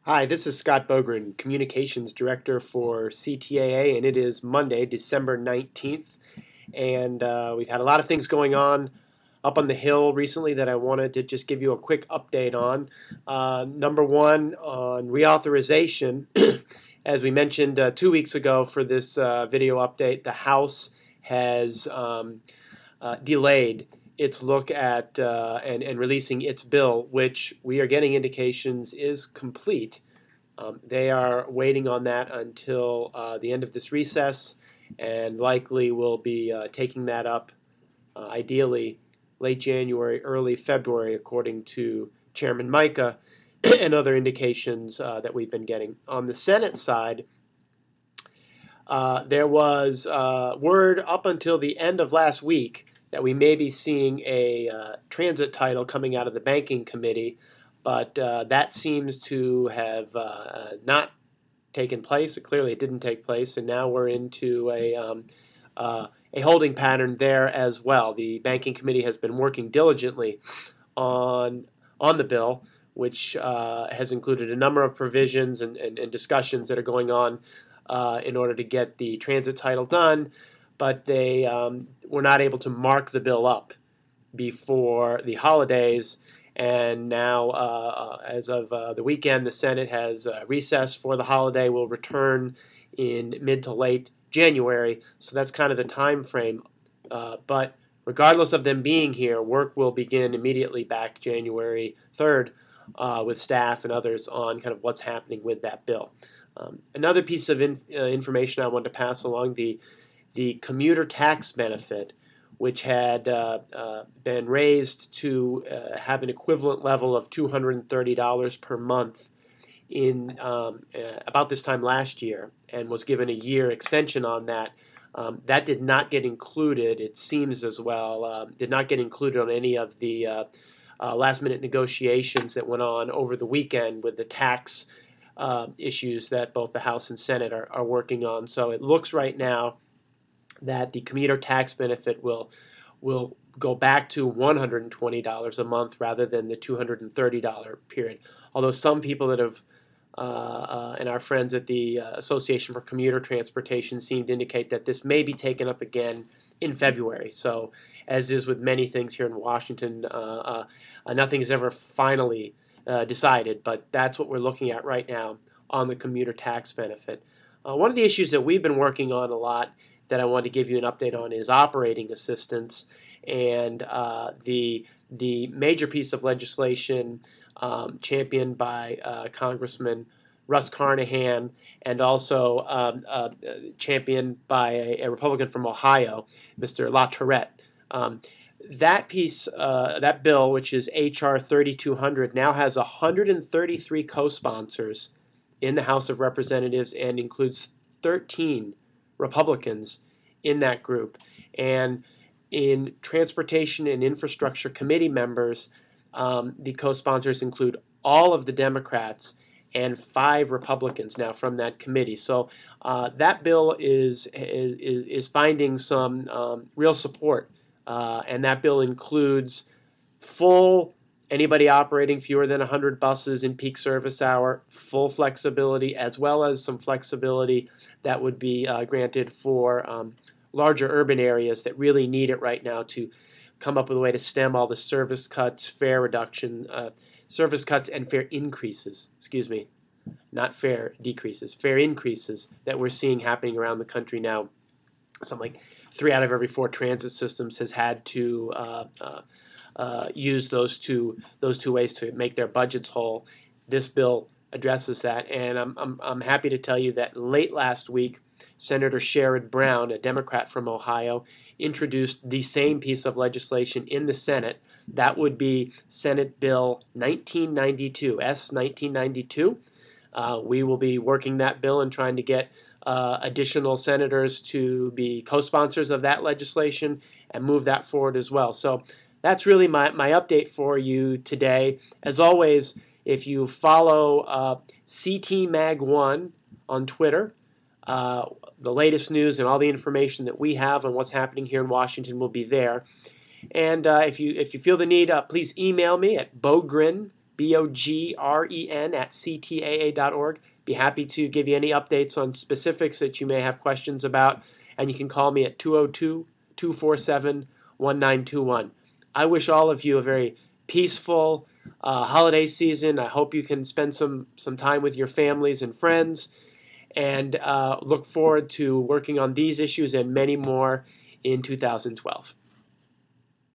Hi, this is Scott Bogren, Communications Director for CTAA, and it is Monday, December 19th. And we've had a lot of things going on up on the Hill recently that I wanted to just give you a quick update on. Number one, on reauthorization. As we mentioned 2 weeks ago for this video update, the House has delayed its look at and releasing its bill, which we are getting indications is complete. They are waiting on that until the end of this recess, and likely will be taking that up ideally late January, early February, according to Chairman Micah and other indications that we've been getting. On the Senate side, there was word up until the end of last week that we may be seeing a transit title coming out of the Banking Committee, but that seems to have not taken place. Clearly, it didn't take place, and now we're into a holding pattern there as well. The Banking Committee has been working diligently on the bill, which has included a number of provisions and discussions that are going on in order to get the transit title done, but they were not able to mark the bill up before the holidays. And now, as of the weekend, the Senate has recessed for the holiday. Will return in mid to late January, so that's kind of the time frame. But regardless of them being here, work will begin immediately back January 3rd with staff and others on kind of what's happening with that bill. Another piece of information I wanted to pass along, the commuter tax benefit, which had been raised to have an equivalent level of $230 per month in about this time last year, and was given a year extension on that. That did not get included, it seems as well, did not get included on any of the last-minute negotiations that went on over the weekend with the tax issues that both the House and Senate are working on. So it looks right now that the commuter tax benefit will go back to $120 a month rather than the $230 period. Although some people that have and our friends at the Association for Commuter Transportation seem to indicate that this may be taken up again in February. So, as is with many things here in Washington, nothing is ever finally decided, but that's what we're looking at right now on the commuter tax benefit. One of the issues that we've been working on a lot that I wanted to give you an update on is operating assistance, and the major piece of legislation championed by Congressman Russ Carnahan, and also championed by a Republican from Ohio, Mr. LaTourette. That piece, that bill, which is H.R. 3200, now has 133 co-sponsors in the House of Representatives and includes 13 Republicans in that group. And in Transportation and Infrastructure Committee members, the co-sponsors include all of the Democrats and 5 Republicans now from that committee. So that bill is finding some real support, and that bill includes full anybody operating fewer than 100 buses in peak service hour, full flexibility, as well as some flexibility that would be granted for larger urban areas that really need it right now to come up with a way to stem all the service cuts, fare reduction, service cuts and fare increases, not fare decreases, fare increases that we're seeing happening around the country now. Something like 3 out of every 4 transit systems has had to use those two ways to make their budgets whole. This bill addresses that, and I'm happy to tell you that late last week, Senator Sherrod Brown, a Democrat from Ohio, introduced the same piece of legislation in the Senate. That would be Senate Bill 1992, S 1992. We will be working that bill and trying to get additional senators to be co-sponsors of that legislation and move that forward as well. So that's really my update for you today. As always, if you follow CTMag1 on Twitter, the latest news and all the information that we have on what's happening here in Washington will be there. And if you feel the need, please email me at bogren BOGREN at ctaa.org. Be happy to give you any updates on specifics that you may have questions about, and you can call me at 202-247-1921. I wish all of you a very peaceful holiday season. I hope you can spend some time with your families and friends, and look forward to working on these issues and many more in 2012.